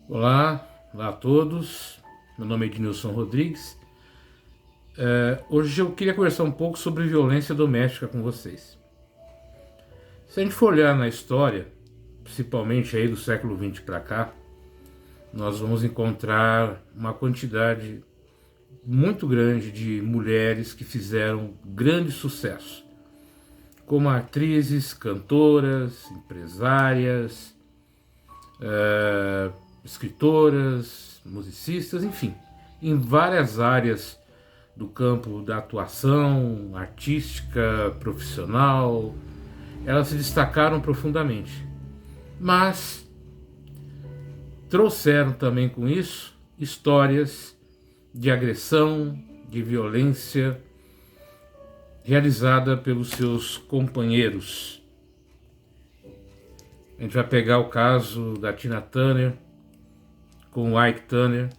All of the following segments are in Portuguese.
Olá a todos. Meu nome é Ednilson Rodrigues. Hoje eu queria conversar um pouco sobre violência doméstica com vocês. Se a gente for olhar na história, principalmente aí do século XX para cá, nós vamos encontrar uma quantidade muito grande de mulheres que fizeram grande sucesso, como atrizes, cantoras, empresárias, escritoras, musicistas, enfim, em várias áreas do campo da atuação artística, profissional, elas se destacaram profundamente. Mas trouxeram também com isso histórias de agressão, de violência realizada pelos seus companheiros. A gente vai pegar o caso da Tina Turner com o Ike Turner,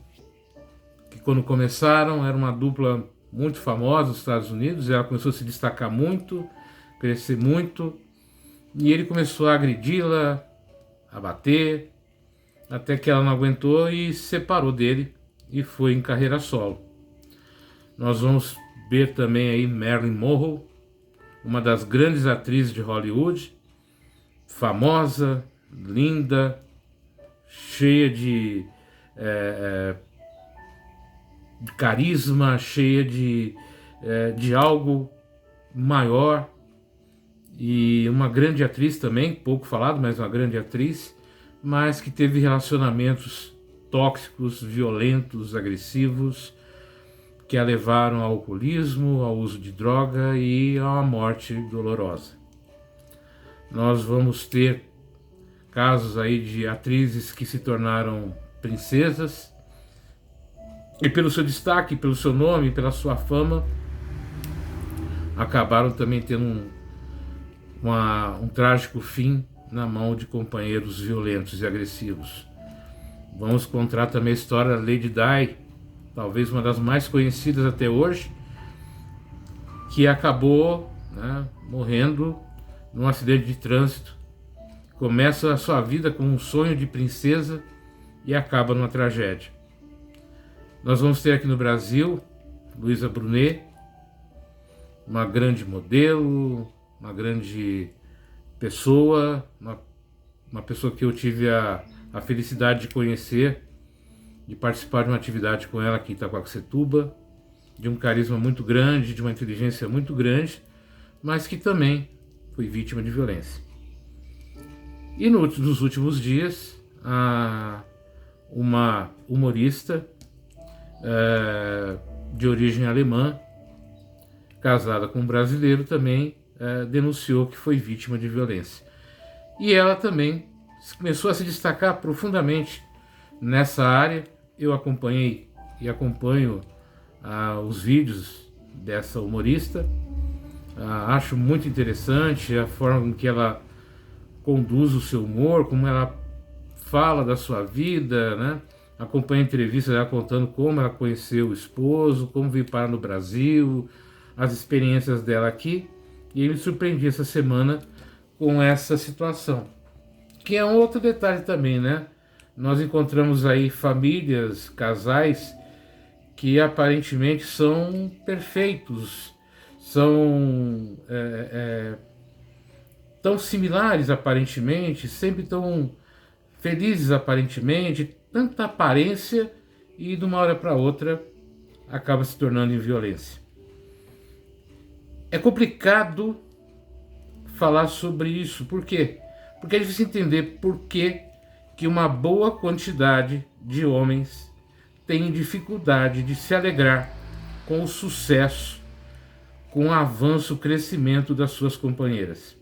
que quando começaram era uma dupla muito famosa nos Estados Unidos, ela começou a se destacar muito, crescer muito, e ele começou a agredi-la, a bater, até que ela não aguentou e se separou dele e foi em carreira solo. Nós vamos ver também aí Marilyn Monroe, uma das grandes atrizes de Hollywood, famosa, linda, cheia de carisma, cheia de algo maior, e uma grande atriz também, pouco falado, mas uma grande atriz, mas que teve relacionamentos tóxicos, violentos, agressivos, que a levaram ao alcoolismo, ao uso de droga e a uma morte dolorosa. Nós vamos ter casos aí de atrizes que se tornaram princesas e pelo seu destaque, pelo seu nome, pela sua fama, acabaram também tendo um trágico fim na mão de companheiros violentos e agressivos. Vamos encontrar também a história da Lady Di, talvez uma das mais conhecidas até hoje, que acabou, morrendo num acidente de trânsito. Começa a sua vida com um sonho de princesa e acaba numa tragédia. Nós vamos ter aqui no Brasil Luísa Brunet, uma grande modelo, uma grande pessoa, uma pessoa que eu tive a felicidade de conhecer, de participar de uma atividade com ela aqui em Itaquaquecetuba, de um carisma muito grande, de uma inteligência muito grande, mas que também foi vítima de violência. E nos últimos dias, uma humorista de origem alemã, casada com um brasileiro, também denunciou que foi vítima de violência. E ela também começou a se destacar profundamente nessa área. Eu acompanhei e acompanho os vídeos dessa humorista. Acho muito interessante a forma com que ela conduz o seu humor, como ela fala da sua vida, né? Acompanho entrevistas dela contando como ela conheceu o esposo, como veio parar no Brasil, as experiências dela aqui. E eu me surpreendi essa semana com essa situação. Que é um outro detalhe também, né? Nós encontramos aí famílias, casais, que aparentemente são perfeitos, são tão similares aparentemente, sempre tão felizes aparentemente, tanta aparência, e de uma hora para outra acaba se tornando em violência. É complicado falar sobre isso. Por quê? Porque é difícil entender por que uma boa quantidade de homens tem dificuldade de se alegrar com o sucesso, com o avanço, o crescimento das suas companheiras.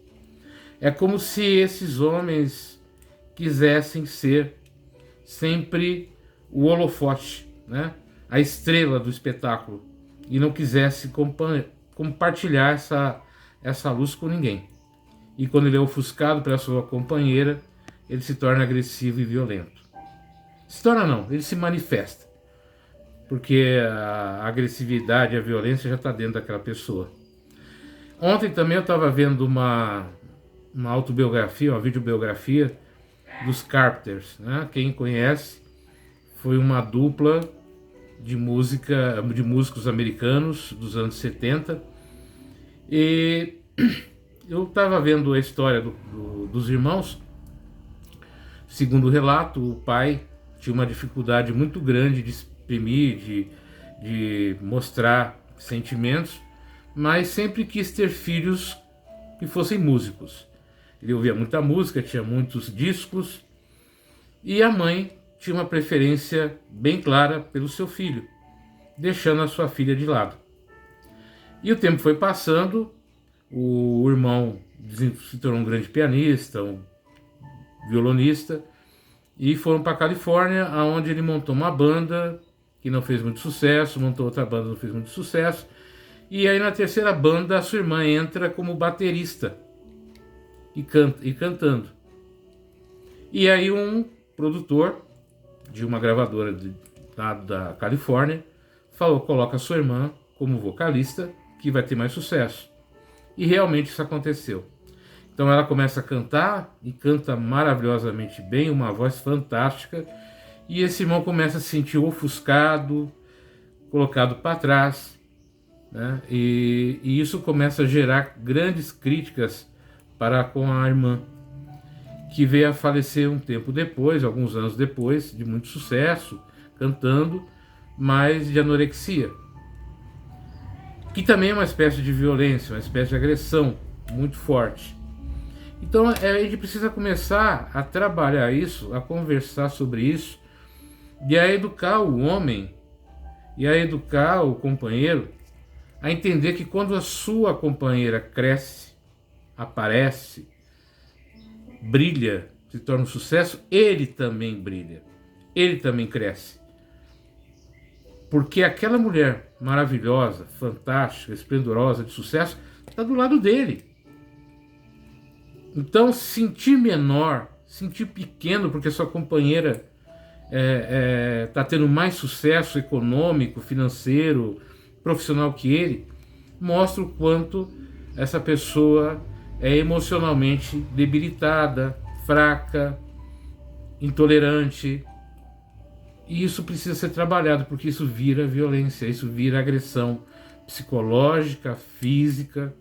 É como se esses homens quisessem ser sempre o holofote, né? A estrela do espetáculo, e não quisesse compartilhar essa luz com ninguém. E quando ele é ofuscado pela sua companheira, ele se torna agressivo e violento. Se torna não, ele se manifesta, porque a agressividade e a violência já está dentro daquela pessoa. Ontem também eu estava vendo uma autobiografia, uma videobiografia dos Carpenters, né? Quem conhece, foi uma dupla de músicos americanos dos anos 70. E eu estava vendo a história dos irmãos. Segundo o relato, o pai tinha uma dificuldade muito grande de exprimir, de mostrar sentimentos, mas sempre quis ter filhos que fossem músicos. Ele ouvia muita música, tinha muitos discos, e a mãe tinha uma preferência bem clara pelo seu filho, deixando a sua filha de lado. E o tempo foi passando, o irmão se tornou um grande pianista, um violonista, e foram para a Califórnia, onde ele montou uma banda que não fez muito sucesso, montou outra banda que não fez muito sucesso, e aí na terceira banda a sua irmã entra como baterista e cantando. E aí um produtor de uma gravadora da Califórnia falou: coloca a sua irmã como vocalista que vai ter mais sucesso. E realmente isso aconteceu. Então ela começa a cantar e canta maravilhosamente bem, uma voz fantástica, e esse irmão começa a se sentir ofuscado, colocado para trás, né? E isso começa a gerar grandes críticas para com a irmã, que veio a falecer um tempo depois, alguns anos depois, de muito sucesso, cantando, mas de anorexia, que também é uma espécie de violência, uma espécie de agressão muito forte. Então a gente precisa começar a trabalhar isso, a conversar sobre isso, e a educar o homem, e a educar o companheiro, a entender que quando a sua companheira cresce, aparece, brilha, se torna um sucesso, ele também brilha, ele também cresce. Porque aquela mulher maravilhosa, fantástica, esplendorosa, de sucesso, está do lado dele. Então, sentir menor, sentir pequeno porque sua companheira está tendo mais sucesso econômico, financeiro, profissional que ele, mostra o quanto essa pessoa é emocionalmente debilitada, fraca, intolerante. E isso precisa ser trabalhado, porque isso vira violência, isso vira agressão psicológica, física,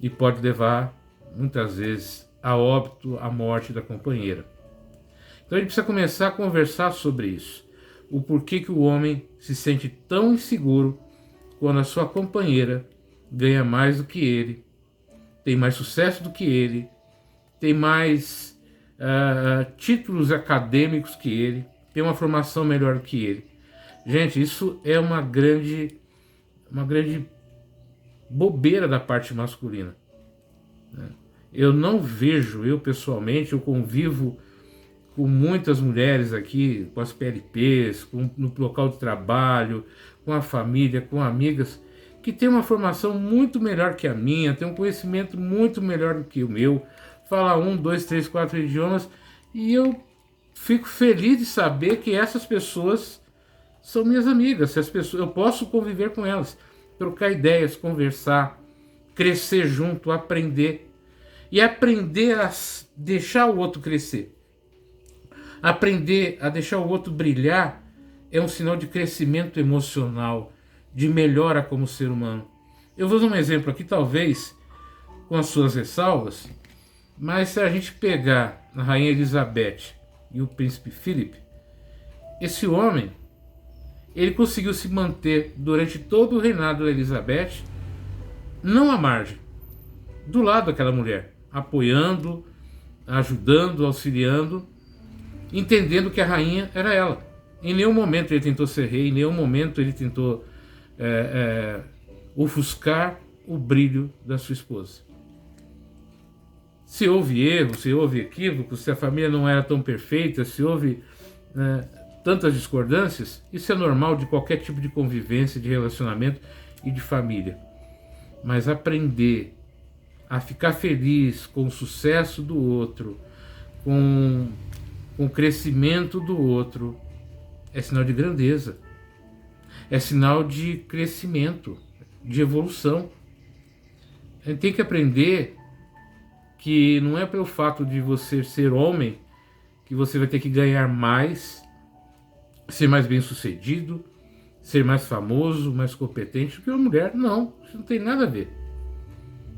e pode levar, muitas vezes, a óbito, a morte da companheira. Então a gente precisa começar a conversar sobre isso. O porquê que o homem se sente tão inseguro quando a sua companheira ganha mais do que ele, tem mais sucesso do que ele, tem mais títulos acadêmicos que ele, tem uma formação melhor do que ele. Gente, isso é uma grande bobeira da parte masculina, né? Eu não vejo, eu pessoalmente, eu convivo com muitas mulheres aqui, com as PLPs, no local de trabalho, com a família, com amigas, que tem uma formação muito melhor que a minha, tem um conhecimento muito melhor do que o meu, fala 1, 2, 3, 4 idiomas, e eu fico feliz de saber que essas pessoas são minhas amigas, eu posso conviver com elas, trocar ideias, conversar, crescer junto, aprender. E aprender a deixar o outro crescer. Aprender a deixar o outro brilhar é um sinal de crescimento emocional, de melhora como ser humano. Eu vou dar um exemplo aqui, talvez com as suas ressalvas, mas se a gente pegar a Rainha Elizabeth e o Príncipe Philip, esse homem, ele conseguiu se manter durante todo o reinado da Elizabeth, não à margem, do lado daquela mulher, apoiando, ajudando, auxiliando, entendendo que a rainha era ela. Em nenhum momento ele tentou ser rei, em nenhum momento ele tentou ofuscar o brilho da sua esposa. Se houve erro, se houve equívoco, se a família não era tão perfeita, se houve tantas discordâncias, isso é normal de qualquer tipo de convivência, de relacionamento e de família. Mas aprender a ficar feliz com o sucesso do outro, com o crescimento do outro, é sinal de grandeza, é sinal de crescimento, de evolução. A gente tem que aprender que não é pelo fato de você ser homem que você vai ter que ganhar mais, ser mais bem-sucedido, ser mais famoso, mais competente do que uma mulher. Não, isso não tem nada a ver.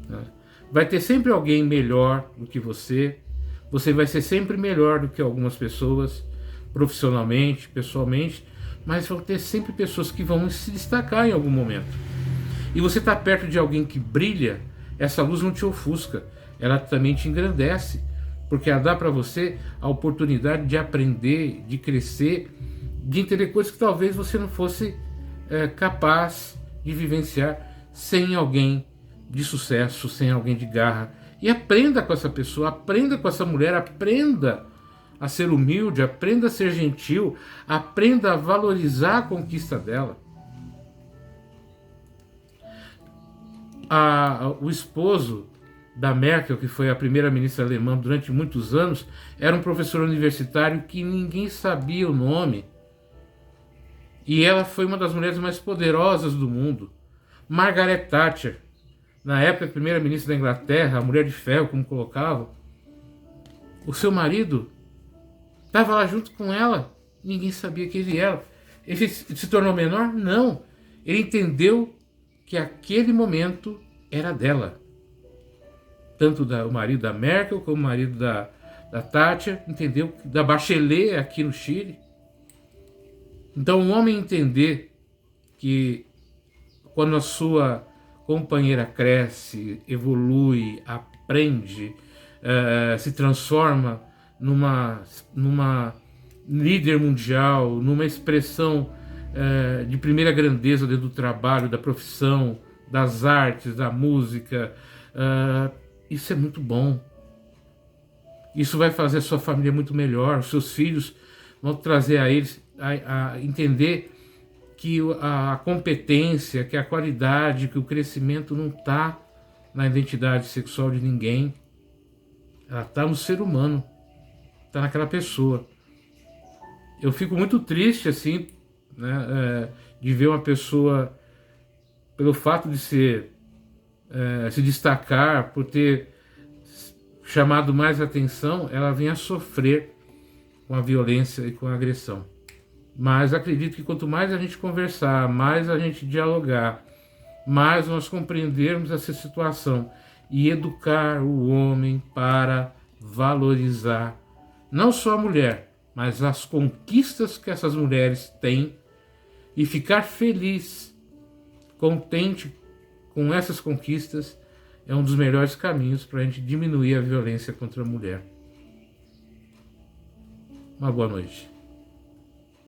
Né? Vai ter sempre alguém melhor do que você vai ser sempre melhor do que algumas pessoas, profissionalmente, pessoalmente, mas vão ter sempre pessoas que vão se destacar em algum momento. E você está perto de alguém que brilha, essa luz não te ofusca, ela também te engrandece, porque ela dá para você a oportunidade de aprender, de crescer, de entender coisas que talvez você não fosse capaz de vivenciar sem alguém de sucesso, sem alguém de garra. E aprenda com essa pessoa, aprenda com essa mulher, aprenda a ser humilde, aprenda a ser gentil, aprenda a valorizar a conquista dela. O esposo da Merkel, que foi a primeira-ministra alemã durante muitos anos, era um professor universitário que ninguém sabia o nome. E ela foi uma das mulheres mais poderosas do mundo. Margaret Thatcher, na época primeira-ministra da Inglaterra, a mulher de ferro, como colocavam, o seu marido estava lá junto com ela, ninguém sabia quem ele era. Ele se tornou menor? Não. Ele entendeu que aquele momento era dela. Tanto o marido da Merkel como o marido da Thatcher, entendeu? Da Bachelet aqui no Chile. Então, o homem entender que quando a sua companheira cresce, evolui, aprende, se transforma numa líder mundial, numa expressão de primeira grandeza dentro do trabalho, da profissão, das artes, da música, isso é muito bom. Isso vai fazer a sua família muito melhor, os seus filhos vão trazer a eles a entender que a competência, que a qualidade, que o crescimento não está na identidade sexual de ninguém. Ela está no ser humano, está naquela pessoa. Eu fico muito triste, assim, né, de ver uma pessoa, pelo fato de se destacar, por ter chamado mais atenção, ela vem a sofrer com a violência e com a agressão. Mas acredito que quanto mais a gente conversar, mais a gente dialogar, mais nós compreendermos essa situação e educar o homem para valorizar não só a mulher, mas as conquistas que essas mulheres têm e ficar feliz, contente com essas conquistas, é um dos melhores caminhos para a gente diminuir a violência contra a mulher. Uma boa noite.